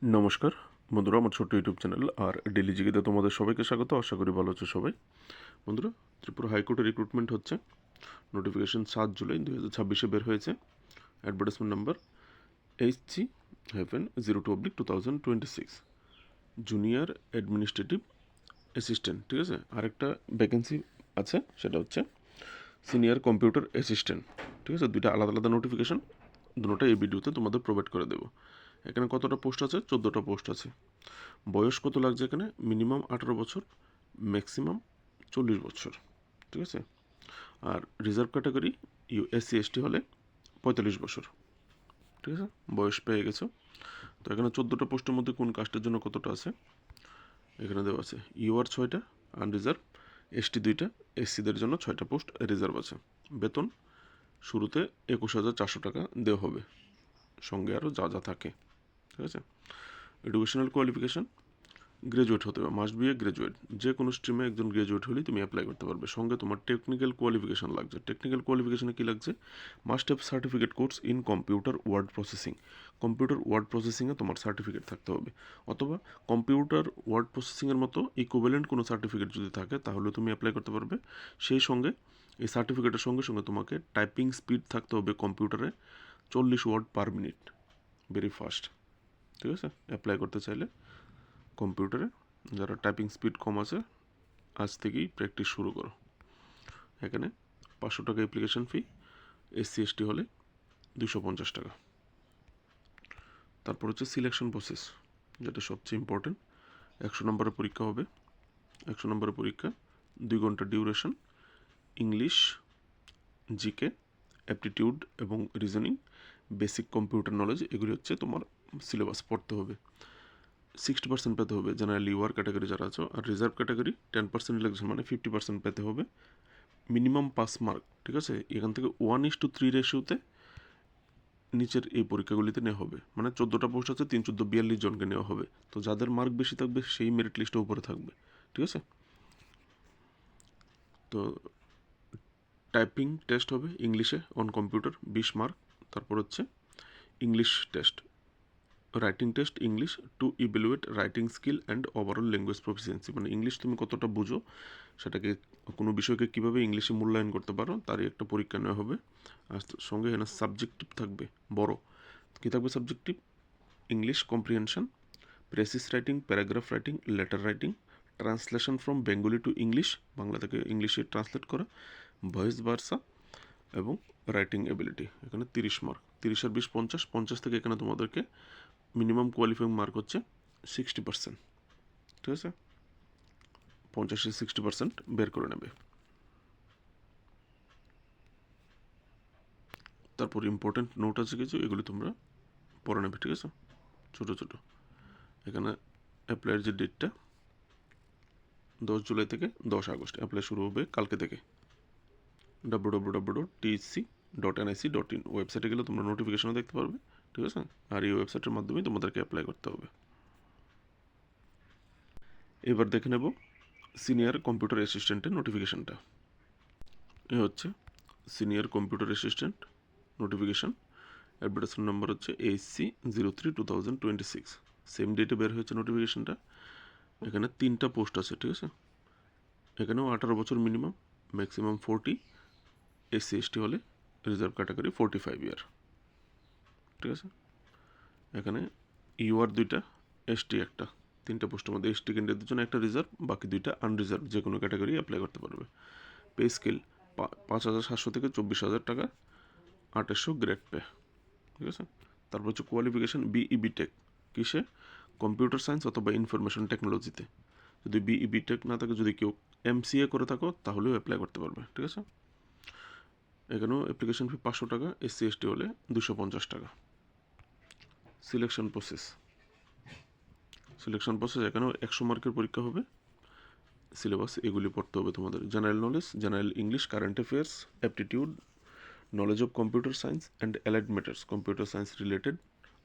নমস্কার বন্ধুরা, আমার ছোট্ট ইউটিউব চ্যানেল আর ডেলি জিকেতে তোমাদের সবাইকে স্বাগত। আশা করি ভালো আছো সবাই। বন্ধুরা, ত্রিপুরা হাইকোর্টে রিক্রুটমেন্ট হচ্ছে। নোটিফিকেশন 7 জুলাই 2026 বের হয়েছে। Advertisement number HG-02/2026, junior administrative assistant. ঠিক আছে, আরেকটা ভ্যাকেন্সি আছে, সেটা হচ্ছে সিনিয়র কম্পিউটার অ্যাসিস্ট্যান্ট। ঠিক আছে, দুইটা আলাদা আলাদা নোটিফিকেশন, দুটোটা এই ভিডিওতে তোমাদের প্রোভাইড করে দেবো। এখানে কতটা পোস্ট আছে? 14টা পোস্ট আছে। বয়স কত লাগছে এখানে? মিনিমাম 18 বছর, ম্যাক্সিমাম 40 বছর। ঠিক আছে, আর রিজার্ভ ক্যাটাগরি SC/ST হলে 45 বছর। ঠিক আছে, বয়স পেয়ে গেছো। তো এখানে 14টা পোস্টের মধ্যে কোন কাস্টের জন্য কতটা আছে এখানে দেওয়া আছে। UR 6টা, আনরিজার্ভ, ST 2টা, SCদের জন্য 6টা পোস্ট রিজার্ভ আছে। বেতন শুরুতে 21,400 টাকা দেওয়া হবে, সঙ্গে আরও যা যা থাকে। ঠিক আছে, এডুকেশনাল কোয়ালিফিকেশান গ্রাজুয়েট হতে হবে, মাস্ট বি এ গ্রাজুয়েট। যে কোনো স্ট্রিমে একজন গ্রাজুয়েট হলেই তুমি অ্যাপ্লাই করতে পারবে। সঙ্গে তোমার টেকনিক্যাল কোয়ালিফিকেশান লাগছে। টেকনিক্যাল কোয়ালিফিকেশানে কী লাগছে? Must have certificate course in computer word processing. Computer word প্রসেসিংয়ে তোমার সার্টিফিকেট থাকতে হবে, অথবা কম্পিউটার ওয়ার্ড প্রসেসিংয়ের মতো ইকুইভ্যালেন্ট কোনো সার্টিফিকেট যদি থাকে তাহলে তুমি অ্যাপ্লাই করতে পারবে। সেই সঙ্গে এই সার্টিফিকেটের সঙ্গে সঙ্গে তোমাকে টাইপিং স্পিড থাকতে হবে কম্পিউটারে 40 word per minute, very fast. ঠিক আছে, অ্যাপ্লাই করতে চাইলে কম্পিউটারে যারা টাইপিং স্পিড কম আছে আজ থেকেই প্র্যাকটিস শুরু করো। এখানে 500 টাকা অ্যাপ্লিকেশন ফি, SC/ST হলে 250 টাকা। তারপর হচ্ছে সিলেকশন প্রসেস, যেটা সবচেয়ে ইম্পর্টেন্ট। 100 নম্বরের পরীক্ষা হবে। 100 নম্বরের পরীক্ষা, 2 ঘন্টা ডিউরেশন। ইংলিশ, জিকে, অ্যাপটিটিউড এবং রিজনিং, বেসিক কম্পিউটার নলেজ, এগুলি হচ্ছে তোমার সিলেবাস পড়তে হবে। 60% পেতে হবে জেনারেল UR ক্যাটাগরি যারা আছো। আর রিজার্ভ ক্যাটাগরি 10% ইলেকশন, মানে 50% পেতে হবে। Minimum 5 mark. ঠিক আছে, এখান থেকে 1:3 রেশিওতে নিচের এই পরীক্ষাগুলিতে নেওয়া হবে। মানে 14টা পোস্ট আছে, 342 জনকে নেওয়া হবে। তো যাদের মার্ক বেশি থাকবে সেই মেরিট লিস্টে উপরে থাকবে। ঠিক আছে, তো টাইপিং টেস্ট হবে ইংলিশে অন কম্পিউটার 20 মার্ক। তারপর হচ্ছে English test, writing test English to evaluate writing skill and overall language proficiency. মানে ইংলিশ তুমি কতটা বুঝো, সেটাকে কোনো বিষয়কে কীভাবে ইংলিশে মূল্যায়ন করতে পারো তারই একটা পরীক্ষা নেওয়া হবে। আর সঙ্গে এখানে সাবজেক্টিভ থাকবে বড়। কী থাকবে subjective? English comprehension, precis writing, paragraph writing, letter writing, translation from Bengali to English, Bangla থেকে ইংলিশে ট্রান্সলেট করা, ভয়েস ভার্সা এবং রাইটিং এবিলিটি। এখানে 30 মার্ক। 30 আর 20 50, 50 থেকে এখানে তোমাদেরকে মিনিমাম কোয়ালিফাইং মার্ক হচ্ছে 60%। ঠিক আছে, 50-60% বের করে নেবে। তারপর ইম্পর্টেন্ট নোট আছে কিছু, এগুলি তোমরা পড়ে নেবে। ঠিক আছে, ছোটো ছোটো। এখানে অ্যাপ্লাইয়ের যে ডেটটা 10 জুলাই থেকে 10 আগস্ট, অ্যাপ্লাই শুরু হবে কালকে থেকে। www.tec.nic.in ওয়েবসাইটে গেলে তোমরা নোটিফিকেশনও দেখতে পারবে। ঠিক আছে, আর এই ওয়েবসাইটের মাধ্যমেই তোমাদেরকে অ্যাপ্লাই করতে হবে। এবার দেখে নেব সিনিয়র কম্পিউটার অ্যাসিস্ট্যান্টের নোটিফিকেশানটা। এ হচ্ছে senior computer assistant notification. Advertisement number হচ্ছে HC-03/2026। সেম ডেটে বের হয়েছে নোটিফিকেশানটা। এখানে 3টা পোস্ট আছে। ঠিক আছে, এখানেও 18 বছর মিনিমাম, ম্যাক্সিমাম 40, SC/ST হলে রিজার্ভ ক্যাটাগরি 45 ইয়ার। ঠিক আছে, এখানে UR 2টা, ST একটা। 3টা পোস্টের মধ্যে ST ক্যান্ডিডেটদের জন্য একটা রিজার্ভ, বাকি 2টা আনরিজার্ভ, যে কোনো ক্যাটাগরি অ্যাপ্লাই করতে পারবে। পে স্কেল 5,700 থেকে 24,000 টাকা, 2800 গ্রেড পে। ঠিক আছে, তারপর হচ্ছে কোয়ালিফিকেশান BE BTech, কিসে? কম্পিউটার সায়েন্স অথবা ইনফরমেশন টেকনোলজিতে। যদি BE BTech না থাকে, যদি কেউ MCA করে থাকো তাহলেও অ্যাপ্লাই করতে পারবে। ঠিক আছে, এখানেও অ্যাপ্লিকেশন ফি 500 টাকা, SC/ST হলে 250 টাকা। সিলেকশন প্রসেস এখানেও 100 মার্কের পরীক্ষা হবে। সিলেবাস এগুলি পড়তে হবে তোমাদের। General knowledge, general English, current affairs, aptitude, knowledge of computer science and allied matters, computer science related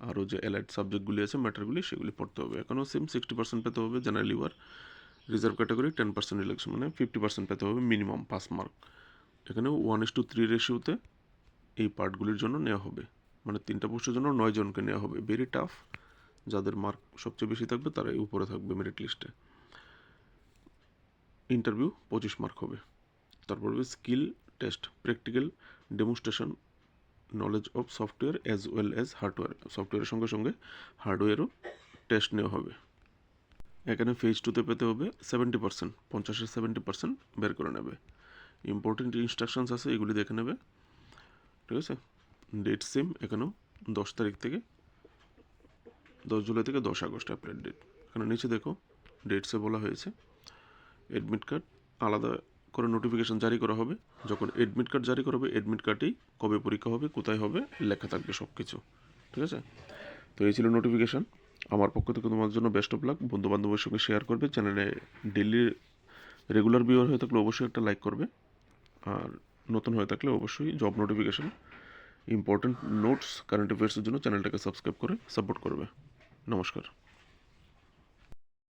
আরও যে অ্যালাইড সাবজেক্টগুলি আছে, ম্যাটারগুলি, সেগুলি পড়তে হবে। এখনও সেম 60% পেতে হবে general UR। Reserve category 10% election, মানে 50% পেতে হবে মিনিমাম 5 মার্ক। এখানেও 1:3 রেশিওতে এই পার্টগুলির জন্য নেওয়া হবে। মানে 3টা পোস্টের জন্য 9 জনকে নেওয়া হবে। ভেরি টাফ, যাদের মার্ক সবচেয়ে বেশি থাকবে তারাই উপরে থাকবে মেরিট লিস্টে। ইন্টারভিউ 25 মার্ক হবে। তারপর হবে skill test, practical demonstration knowledge of software as well as hardware, সফটওয়্যারের সঙ্গে সঙ্গে হার্ডওয়্যারও টেস্ট নেওয়া হবে। এখানে ফেজ 2তে পেতে হবে 70%, 50-এর 70% বের করে নেবে। ইম্পর্টেন্ট ইনস্ট্রাকশনস আছে, এগুলি দেখে নেবে, ঠিক আছে। ডেট সেম এখানেও 10 তারিখ থেকে 10 জুলাই থেকে 10 আগস্ট অ্যাপ্লাইড ডেট। এখানে নিচে দেখো ডেটসে বলা হয়েছে অ্যাডমিট কার্ড আলাদা করে নোটিফিকেশান জারি করা হবে। যখন অ্যাডমিট কার্ড জারি করা হবে, অ্যাডমিট কার্ডেই কবে পরীক্ষা হবে, কোথায় হবে লেখা থাকবে সব কিছু, ঠিক আছে। তো এই ছিল নোটিফিকেশান। আমার পক্ষ থেকে তোমার জন্য বেস্ট অফ লাক। বন্ধুবান্ধবের সঙ্গে শেয়ার করবে। চ্যানেলে ডেইলি রেগুলার ভিউয়ার হয়ে থাকলে অবশ্যই একটা লাইক করবে, আর নতুন হয়ে থাকলে অবশ্যই job notification, important notes, current অ্যাফেয়ার্সের জন্য চ্যানেলটাকে সাবস্ক্রাইব করে সাপোর্ট করবে। নমস্কার।